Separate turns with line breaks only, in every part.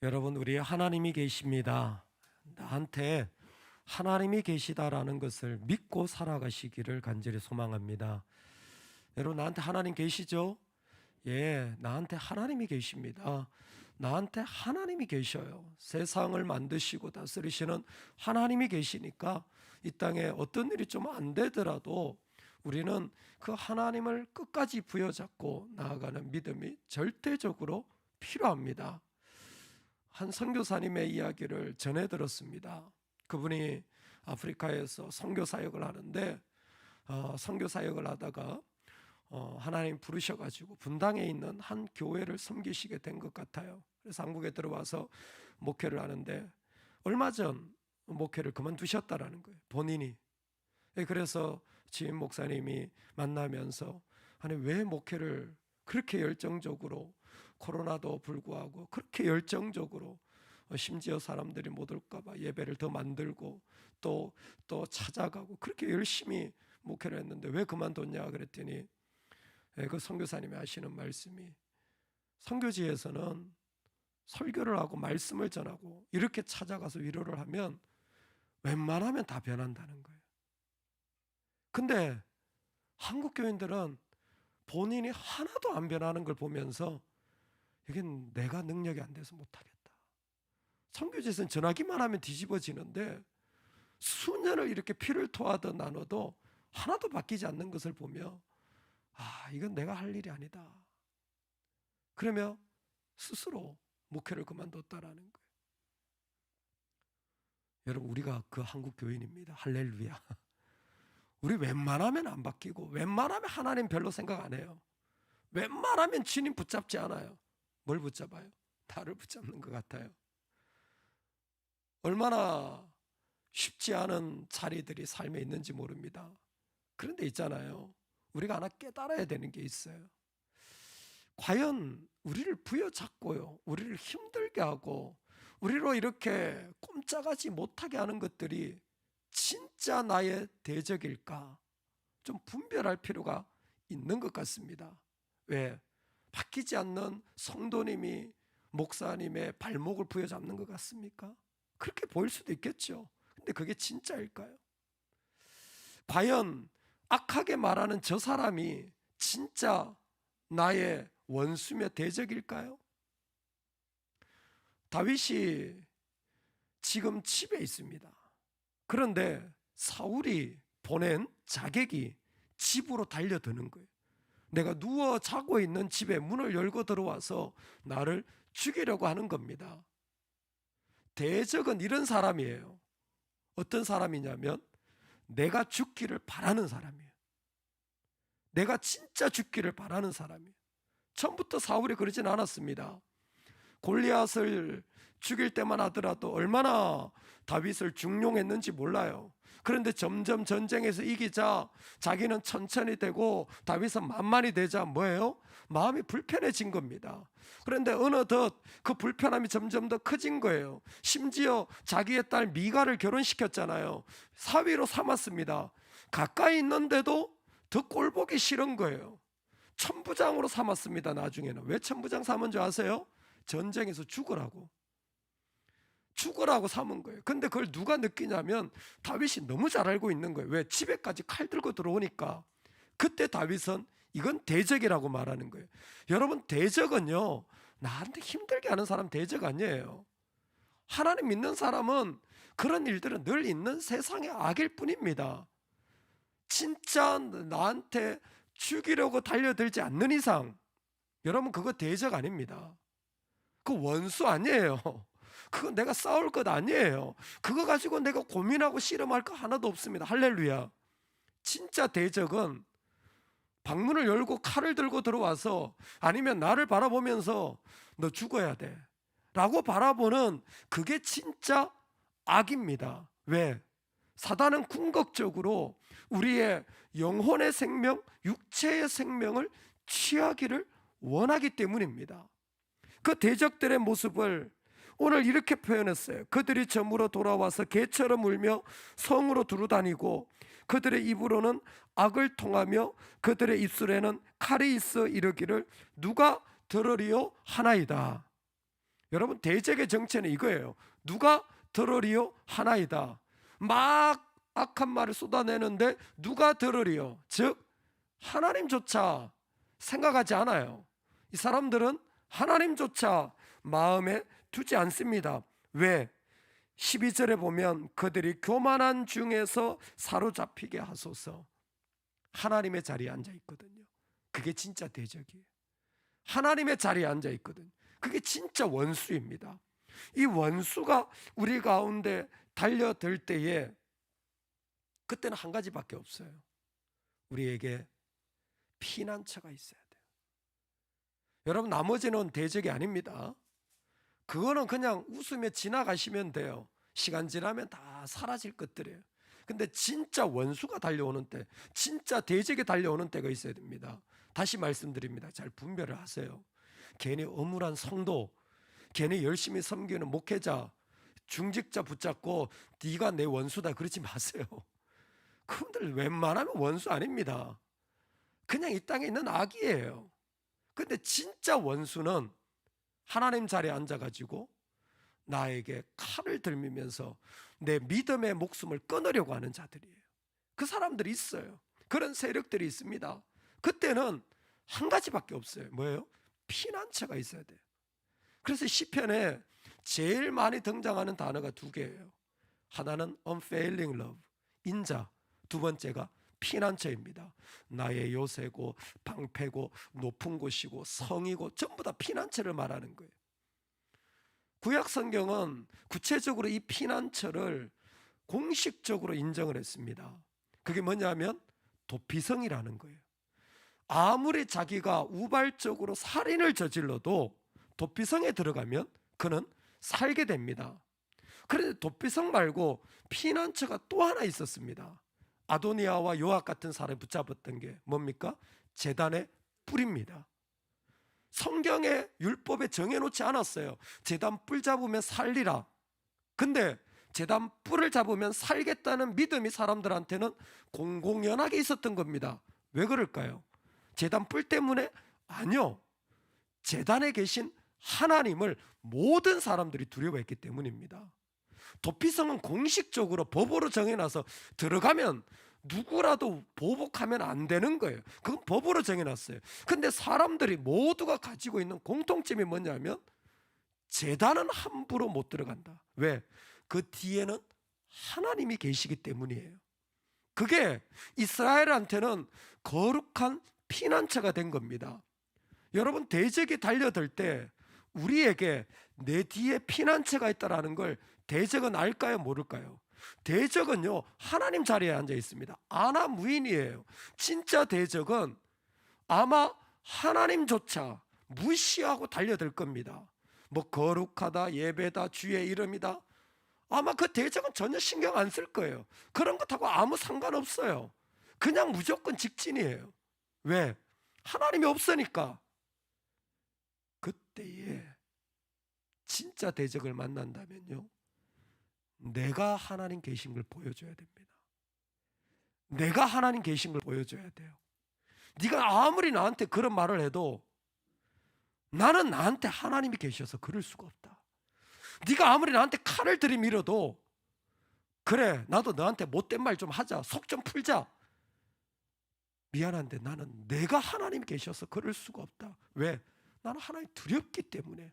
여러분, 우리 하나님이 계십니다. 나한테 하나님이 계시다라는 것을 믿고 살아가시기를 간절히 소망합니다. 여러분, 나한테 하나님 계시죠? 예, 나한테 하나님이 계십니다. 나한테 하나님이 계셔요. 세상을 만드시고 다스리시는 하나님이 계시니까 이 땅에 어떤 일이 좀 안 되더라도 우리는 그 하나님을 끝까지 부여잡고 나아가는 믿음이 절대적으로 필요합니다. 한 선교사님의 이야기를 전해 들었습니다. 그분이 아프리카에서 선교 사역을 하는데 선교 사역을 하다가 하나님 부르셔가지고 분당에 있는 한 교회를 섬기시게 된 것 같아요. 그래서 한국에 들어와서 목회를 하는데 얼마 전 목회를 그만두셨다라는 거예요, 본인이. 그래서 지임 목사님이 만나면서 아니 왜 목회를 그렇게 열정적으로, 코로나도 불구하고 그렇게 열정적으로, 심지어 사람들이 못 올까 봐 예배를 더 만들고 또 찾아가고 그렇게 열심히 목회를 했는데 왜 그만뒀냐 그랬더니 그 선교사님이 하시는 말씀이, 선교지에서는 설교를 하고 말씀을 전하고 이렇게 찾아가서 위로를 하면 웬만하면 다 변한다는 거예요. 근데 한국 교인들은 본인이 하나도 안 변하는 걸 보면서 이건 내가 능력이 안 돼서 못하겠다. 선교지에서는 전하기만 하면 뒤집어지는데 수년을 이렇게 피를 토하듯 나눠도 하나도 바뀌지 않는 것을 보며 이건 내가 할 일이 아니다. 그러며 스스로 목회를 그만뒀다라는 거예요. 여러분, 우리가 그 한국 교인입니다. 할렐루야. 우리 웬만하면 안 바뀌고 웬만하면 하나님 별로 생각 안 해요. 웬만하면 주님 붙잡지 않아요. 뭘 붙잡아요? 나를 붙잡는 것 같아요. 얼마나 쉽지 않은 자리들이 삶에 있는지 모릅니다. 그런데 있잖아요, 우리가 하나 깨달아야 되는 게 있어요. 과연 우리를 부여잡고요, 우리를 힘들게 하고 우리로 이렇게 꼼짝하지 못하게 하는 것들이 진짜 나의 대적일까? 좀 분별할 필요가 있는 것 같습니다. 왜? 바뀌지 않는 성도님이 목사님의 발목을 부여잡는 것 같습니까? 그렇게 보일 수도 있겠죠. 근데 그게 진짜일까요? 과연 악하게 말하는 저 사람이 진짜 나의 원수며 대적일까요? 다윗이 지금 집에 있습니다. 그런데 사울이 보낸 자객이 집으로 달려드는 거예요. 내가 누워 자고 있는 집에 문을 열고 들어와서 나를 죽이려고 하는 겁니다. 대적은 이런 사람이에요. 어떤 사람이냐면 내가 죽기를 바라는 사람이에요. 내가 진짜 죽기를 바라는 사람이에요. 처음부터 사울이 그러진 않았습니다. 골리앗을 죽일 때만 하더라도 얼마나 다윗을 중용했는지 몰라요. 그런데 점점 전쟁에서 이기자 자기는 천천히 되고 다윗은 만만히 되자 뭐예요? 마음이 불편해진 겁니다. 그런데 어느덧 그 불편함이 점점 더 커진 거예요. 심지어 자기의 딸 미가를 결혼시켰잖아요. 사위로 삼았습니다. 가까이 있는데도 더 꼴보기 싫은 거예요. 천부장으로 삼았습니다. 나중에는. 왜 천부장 삼은 줄 아세요? 전쟁에서 죽으라고 삼은 거예요. 근데 그걸 누가 느끼냐면 다윗이 너무 잘 알고 있는 거예요. 왜? 집에까지 칼 들고 들어오니까. 그때 다윗은 이건 대적이라고 말하는 거예요. 여러분, 대적은요, 나한테 힘들게 하는 사람 대적 아니에요. 하나님 믿는 사람은 그런 일들은 늘 있는 세상의 악일 뿐입니다. 진짜 나한테 죽이려고 달려들지 않는 이상 여러분, 그거 대적 아닙니다. 그 원수 아니에요. 그거 내가 싸울 것 아니에요. 그거 가지고 내가 고민하고 씨름할 거 하나도 없습니다. 할렐루야. 진짜 대적은 방문을 열고 칼을 들고 들어와서, 아니면 나를 바라보면서 너 죽어야 돼 라고 바라보는, 그게 진짜 악입니다. 왜? 사단은 궁극적으로 우리의 영혼의 생명, 육체의 생명을 취하기를 원하기 때문입니다. 그 대적들의 모습을 오늘 이렇게 표현했어요. 그들이 점으로 돌아와서 개처럼 울며 성으로 두루다니고 그들의 입으로는 악을 통하며 그들의 입술에는 칼이 있어 이르기를 누가 들으리요 하나이다. 여러분, 대적의 정체는 이거예요. 누가 들으리요? 하나이다. 막 악한 말을 쏟아내는데 누가 들으리요? 즉 하나님조차 생각하지 않아요. 이 사람들은 하나님조차 마음에 두지 않습니다. 왜? 12절에 보면 그들이 교만한 중에서 사로잡히게 하소서. 하나님의 자리에 앉아 있거든요. 그게 진짜 대적이에요. 하나님의 자리에 앉아 있거든요. 그게 진짜 원수입니다. 이 원수가 우리 가운데 달려들 때에 그때는 한 가지밖에 없어요. 우리에게 피난처가 있어야 돼요. 여러분, 나머지는 대적이 아닙니다. 그거는 그냥 웃으며 지나가시면 돼요. 시간 지나면 다 사라질 것들이에요. 근데 진짜 원수가 달려오는 때, 진짜 대적이 달려오는 때가 있어야 됩니다. 다시 말씀드립니다. 잘 분별을 하세요. 괜히 어물한 성도, 괜히 열심히 섬기는 목회자, 중직자 붙잡고 네가 내 원수다 그러지 마세요. 그분들 웬만하면 원수 아닙니다. 그냥 이 땅에 있는 악이에요. 근데 진짜 원수는 하나님 자리에 앉아가지고 나에게 칼을 들미면서 내 믿음의 목숨을 끊으려고 하는 자들이에요. 그 사람들이 있어요. 그런 세력들이 있습니다. 그때는 한 가지밖에 없어요. 뭐예요? 피난처가 있어야 돼요. 그래서 시편에 제일 많이 등장하는 단어가 두 개예요. 하나는 unfailing love, 인자. 두 번째가 피난처입니다. 나의 요새고 방패고 높은 곳이고 성이고 전부 다 피난처를 말하는 거예요. 구약 성경은 구체적으로 이 피난처를 공식적으로 인정을 했습니다. 그게 뭐냐면 도피성이라는 거예요. 아무리 자기가 우발적으로 살인을 저질러도 도피성에 들어가면 그는 살게 됩니다. 그런데 도피성 말고 피난처가 또 하나 있었습니다. 아도니아와 요압 같은 사람이 붙잡았던 게 뭡니까? 제단의 뿔입니다. 성경의 율법에 정해놓지 않았어요. 제단 뿔 잡으면 살리라. 근데 제단 뿔을 잡으면 살겠다는 믿음이 사람들한테는 공공연하게 있었던 겁니다. 왜 그럴까요? 제단 뿔 때문에? 아니요. 제단에 계신 하나님을 모든 사람들이 두려워했기 때문입니다. 도피성은 공식적으로 법으로 정해놔서 들어가면 누구라도 보복하면 안 되는 거예요. 그건 법으로 정해놨어요. 근데 사람들이 모두가 가지고 있는 공통점이 뭐냐면 제단은 함부로 못 들어간다. 왜? 그 뒤에는 하나님이 계시기 때문이에요. 그게 이스라엘한테는 거룩한 피난처가 된 겁니다. 여러분, 대적이 달려들 때 우리에게 내 뒤에 피난처가 있다는 걸 대적은 알까요? 모를까요? 대적은요, 하나님 자리에 앉아 있습니다. 아나무인이에요. 진짜 대적은 아마 하나님조차 무시하고 달려들 겁니다. 뭐 거룩하다, 예배다, 주의 이름이다. 아마 그 대적은 전혀 신경 안 쓸 거예요. 그런 것하고 아무 상관없어요. 그냥 무조건 직진이에요. 왜? 하나님이 없으니까. 그때에 진짜 대적을 만난다면요, 내가 하나님 계신 걸 보여줘야 됩니다. 내가 하나님 계신 걸 보여줘야 돼요. 네가 아무리 나한테 그런 말을 해도 나는 나한테 하나님이 계셔서 그럴 수가 없다. 네가 아무리 나한테 칼을 들이밀어도 그래, 나도 너한테 못된 말 좀 하자, 속 좀 풀자. 미안한데 나는 내가 하나님 계셔서 그럴 수가 없다. 왜? 나는 하나님 두렵기 때문에.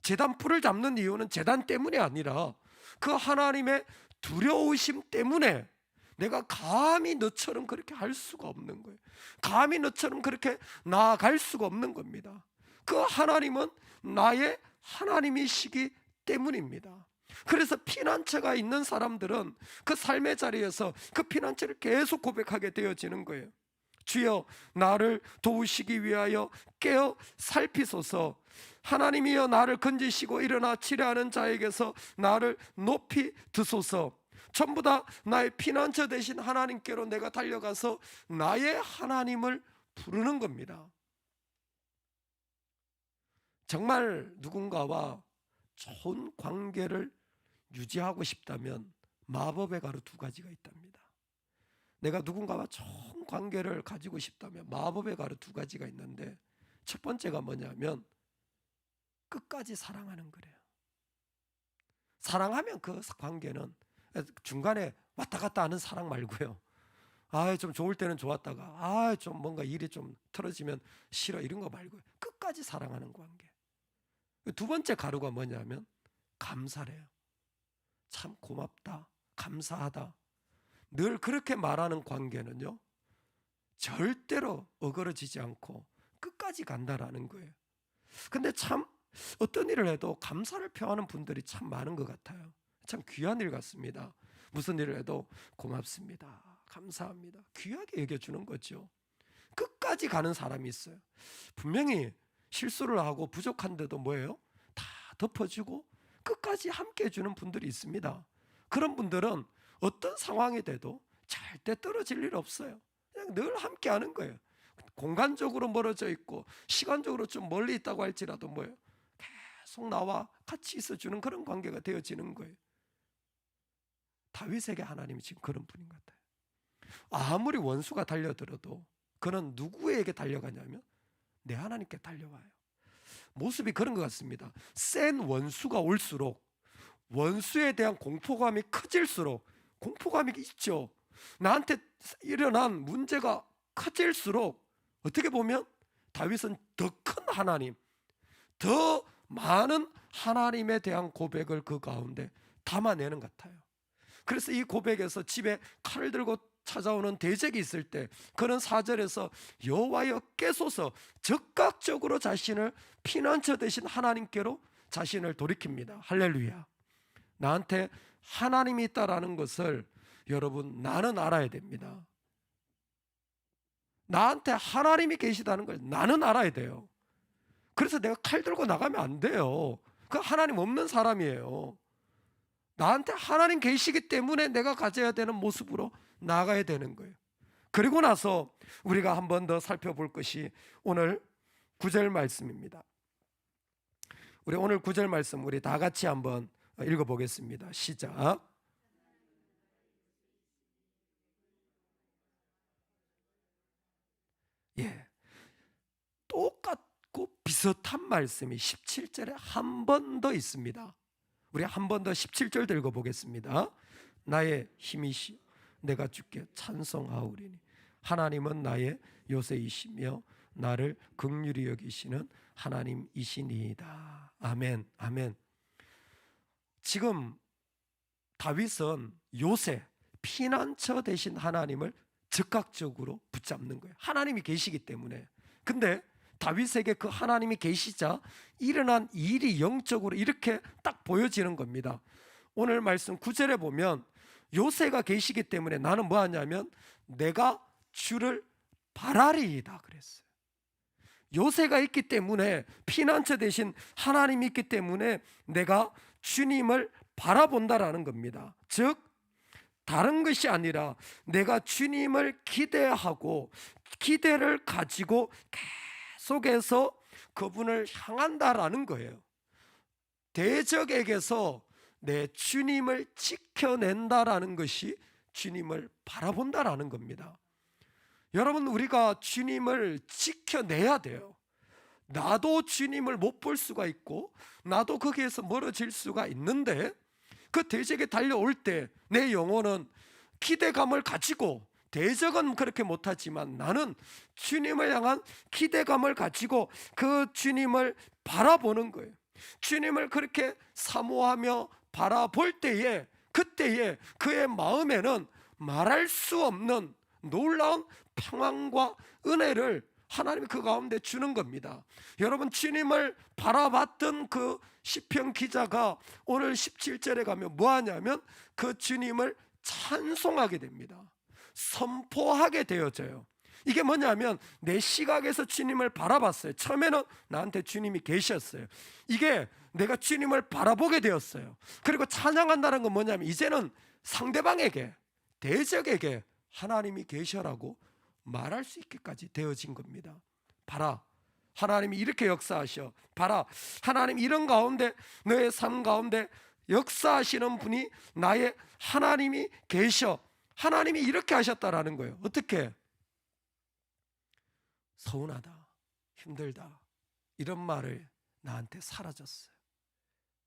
제단 뿔을 잡는 이유는 제단 때문이 아니라 그 하나님의 두려우심 때문에 내가 감히 너처럼 그렇게 할 수가 없는 거예요. 감히 너처럼 그렇게 나아갈 수가 없는 겁니다. 그 하나님은 나의 하나님이시기 때문입니다. 그래서 피난처가 있는 사람들은 그 삶의 자리에서 그 피난처를 계속 고백하게 되어지는 거예요. 주여, 나를 도우시기 위하여 깨어 살피소서. 하나님이여, 나를 건지시고 일어나 치료하는 자에게서 나를 높이 드소서. 전부 다 나의 피난처 되신 하나님께로 내가 달려가서 나의 하나님을 부르는 겁니다. 정말 누군가와 좋은 관계를 유지하고 싶다면 마법의 가루 두 가지가 있답니다. 내가 누군가와 좋은 관계를 가지고 싶다면 마법의 가루 두 가지가 있는데, 첫 번째가 뭐냐면 끝까지 사랑하는 거래요. 사랑하면 그 관계는 중간에 왔다 갔다 하는 사랑 말고요. 좀 좋을 때는 좋았다가 좀 뭔가 일이 좀 틀어지면 싫어 이런 거 말고요. 끝까지 사랑하는 관계. 두 번째 가루가 뭐냐면 감사래요. 참 고맙다, 감사하다. 늘 그렇게 말하는 관계는요, 절대로 어그러지지 않고 끝까지 간다라는 거예요. 근데 참 어떤 일을 해도 감사를 표하는 분들이 참 많은 것 같아요. 참 귀한 일 같습니다. 무슨 일을 해도 고맙습니다, 감사합니다, 귀하게 얘기해 주는 거죠. 끝까지 가는 사람이 있어요. 분명히 실수를 하고 부족한데도 뭐예요? 다 덮어주고 끝까지 함께 해주는 분들이 있습니다. 그런 분들은 어떤 상황이 돼도 절대 떨어질 일 없어요. 그냥 늘 함께 하는 거예요. 공간적으로 멀어져 있고 시간적으로 좀 멀리 있다고 할지라도 뭐예요? 계속 나와 같이 있어주는 그런 관계가 되어지는 거예요. 다윗에게 하나님이 지금 그런 분인 것 같아요. 아무리 원수가 달려들어도 그는 누구에게 달려가냐면 내 하나님께 달려와요. 모습이 그런 것 같습니다. 센 원수가 올수록 원수에 대한 공포감이 커질수록, 공포감이 있죠. 나한테 일어난 문제가 커질수록 어떻게 보면 다윗은 더 큰 하나님, 더 많은 하나님에 대한 고백을 그 가운데 담아내는 것 같아요. 그래서 이 고백에서 집에 칼을 들고 찾아오는 대적이 있을 때 그는 4절에서 여호와여 깨소서, 즉각적으로 자신을 피난처 되신 하나님께로 자신을 돌이킵니다. 할렐루야. 나한테 하나님이 있다라는 것을 여러분 나는 알아야 됩니다. 나한테 하나님이 계시다는 걸 나는 알아야 돼요. 그래서 내가 칼 들고 나가면 안 돼요. 그 하나님 없는 사람이에요. 나한테 하나님 계시기 때문에 내가 가져야 되는 모습으로 나가야 되는 거예요. 그리고 나서 우리가 한 번 더 살펴볼 것이 오늘 9절 말씀입니다. 우리 오늘 9절 말씀 우리 다 같이 한번 읽어보겠습니다. 시작. 똑같고 비슷한 말씀이 17절에 한 번 더 있습니다. 우리 한 번 더 17절 읽어보겠습니다. 나의 힘이시 내가 주께 찬송하오리니 하나님은 나의 요새이시며 나를 긍휼히 여기시는 하나님이시니이다. 아멘, 아멘. 지금 다윗은 요새 피난처 되신 하나님을 즉각적으로 붙잡는 거예요. 하나님이 계시기 때문에. 근데 다윗에게 그 하나님이 계시자 일어난 일이 영적으로 이렇게 딱 보여지는 겁니다. 오늘 말씀 9절에 보면 요새가 계시기 때문에 나는 뭐 하냐면 내가 주를 바라리이다 그랬어요. 요새가 있기 때문에, 피난처 대신 하나님이 있기 때문에 내가 주님을 바라본다라는 겁니다. 즉 다른 것이 아니라 내가 주님을 기대하고 기대를 가지고 계속해서 그분을 향한다라는 거예요. 대적에게서 내 주님을 지켜낸다라는 것이 주님을 바라본다라는 겁니다. 여러분, 우리가 주님을 지켜내야 돼요. 나도 주님을 못 볼 수가 있고 나도 거기에서 멀어질 수가 있는데 그 대적에 달려올 때 내 영혼은 기대감을 가지고, 대적은 그렇게 못하지만 나는 주님을 향한 기대감을 가지고 그 주님을 바라보는 거예요. 주님을 그렇게 사모하며 바라볼 때에, 그때에 그의 마음에는 말할 수 없는 놀라운 평안과 은혜를 하나님이 그 가운데 주는 겁니다. 여러분, 주님을 바라봤던 그 시편 기자가 오늘 17절에 가면 뭐 하냐면 그 주님을 찬송하게 됩니다. 선포하게 되어져요. 이게 뭐냐면 내 시각에서 주님을 바라봤어요. 처음에는 나한테 주님이 계셨어요. 이게 내가 주님을 바라보게 되었어요. 그리고 찬양한다는 건 뭐냐면 이제는 상대방에게, 대적에게 하나님이 계셔라고 말할 수 있게까지 되어진 겁니다. 봐라, 하나님이 이렇게 역사하셔. 봐라, 하나님 이런 가운데, 너의 삶 가운데 역사하시는 분이 나의 하나님이 계셔. 하나님이 이렇게 하셨다라는 거예요. 어떻게? 서운하다, 힘들다, 이런 말을 나한테 사라졌어요.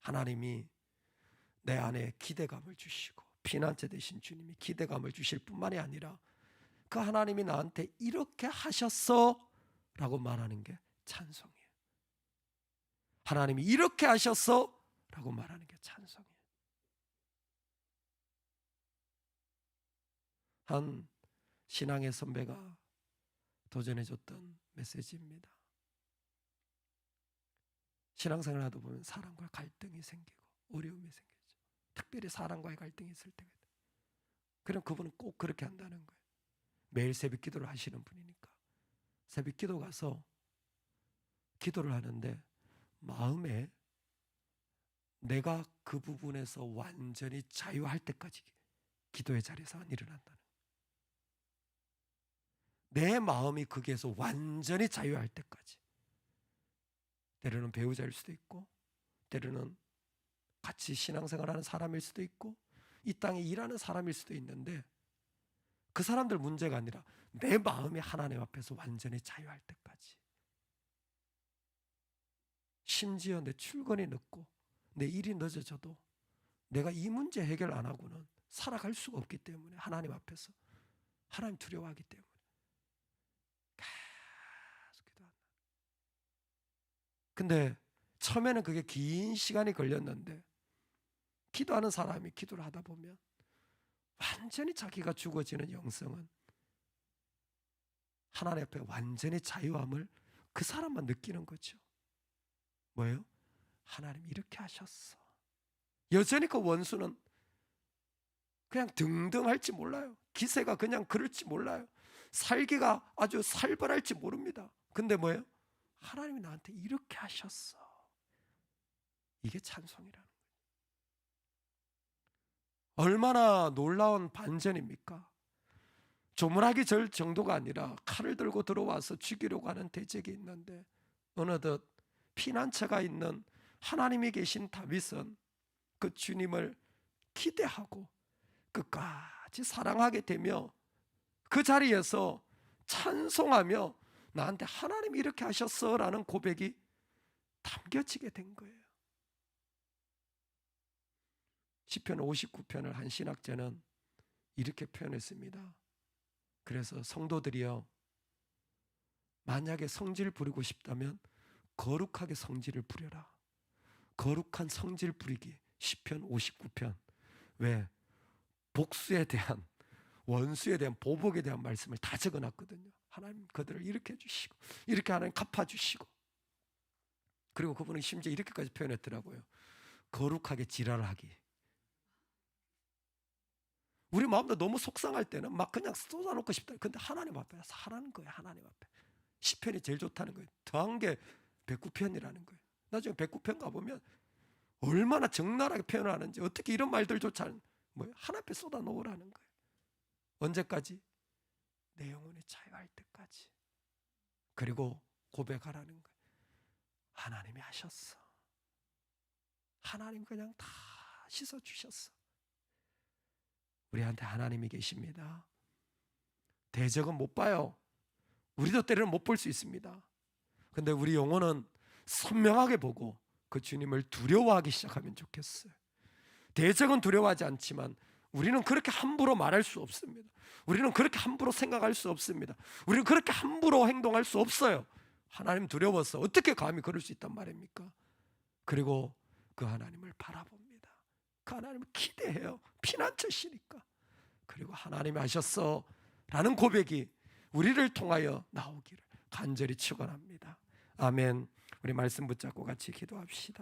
하나님이 내 안에 기대감을 주시고 피난처 되신 주님이 기대감을 주실 뿐만이 아니라 그 하나님이 나한테 이렇게 하셨어 라고 말하는 게 찬송이에요. 하나님이 이렇게 하셨어 라고 말하는 게 찬송이에요. 한 신앙의 선배가 도전해줬던 메시지입니다. 신앙생활 하다 보면 사람과 갈등이 생기고 어려움이 생기죠. 특별히 사람과의 갈등이 있을 때가 있다. 그럼 그분은 꼭 그렇게 한다는 거예요. 매일 새벽 기도를 하시는 분이니까 새벽 기도 가서 기도를 하는데 마음에 내가 그 부분에서 완전히 자유할 때까지 기도의 자리에서 안 일어난다는 거예요. 내 마음이 거기에서 완전히 자유할 때까지. 때로는 배우자일 수도 있고 때로는 같이 신앙생활하는 사람일 수도 있고 이 땅에 일하는 사람일 수도 있는데 그 사람들 문제가 아니라 내 마음이 하나님 앞에서 완전히 자유할 때까지. 심지어 내 출근이 늦고 내 일이 늦어져도 내가 이 문제 해결 안 하고는 살아갈 수가 없기 때문에 하나님 앞에서 하나님 두려워하기 때문에 계속 기도한다. 근데 처음에는 그게 긴 시간이 걸렸는데 기도하는 사람이 기도를 하다 보면 완전히 자기가 죽어지는 영성은 하나님 앞에 완전히 자유함을 그 사람만 느끼는 거죠. 뭐예요? 하나님 이렇게 하셨어. 여전히 그 원수는 그냥 등등할지 몰라요. 기세가 그냥 그럴지 몰라요. 살기가 아주 살벌할지 모릅니다. 근데 뭐예요? 하나님이 나한테 이렇게 하셨어. 이게 찬송이라는 거예요. 얼마나 놀라운 반전입니까? 조문하기 절 정도가 아니라 칼을 들고 들어와서 죽이려고 하는 대적이 있는데 어느덧 피난처가 있는 하나님이 계신 다윗은 그 주님을 기대하고 끝까지 사랑하게 되며 그 자리에서 찬송하며 나한테 하나님이 이렇게 하셨어 라는 고백이 담겨지게 된 거예요. 시편 59편을 한 신학자는 이렇게 표현했습니다. 그래서 성도들이여 만약에 성질 부리고 싶다면 거룩하게 성질을 부려라. 거룩한 성질 부리기 시편 59편. 왜? 복수에 대한 원수에 대한 보복에 대한 말씀을 다 적어놨거든요. 하나님 그들을 이렇게 해주시고 이렇게 하나님 갚아주시고 그리고 그분은 심지어 이렇게까지 표현했더라고요. 거룩하게 지랄하기. 우리 마음도 너무 속상할 때는 막 그냥 쏟아놓고 싶다. 근데 하나님 앞에서 하라는 거예요. 하나님 앞에. 시편이 제일 좋다는 거예요. 더한 게 109편이라는 거예요. 나중에 109편 가보면 얼마나 적나라하게 표현을 하는지 어떻게 이런 말들조차 하나 앞에 쏟아놓으라는 거예요. 언제까지? 내 영혼이 자유할 때까지. 그리고 고백하라는 거예요. 하나님이 하셨어. 하나님 그냥 다 씻어주셨어. 우리한테 하나님이 계십니다. 대적은 못 봐요. 우리도 때로는 못 볼 수 있습니다. 근데 우리 영혼은 선명하게 보고 그 주님을 두려워하기 시작하면 좋겠어요. 대적은 두려워하지 않지만 우리는 그렇게 함부로 말할 수 없습니다. 우리는 그렇게 함부로 생각할 수 없습니다. 우리는 그렇게 함부로 행동할 수 없어요. 하나님 두려워서 어떻게 감히 그럴 수 있단 말입니까? 그리고 그 하나님을 바라봅니다. 그 하나님을 기대해요. 피난처시니까. 그리고 하나님이 하셨어 라는 고백이 우리를 통하여 나오기를 간절히 축원합니다. 아멘. 우리 말씀 붙잡고 같이 기도합시다.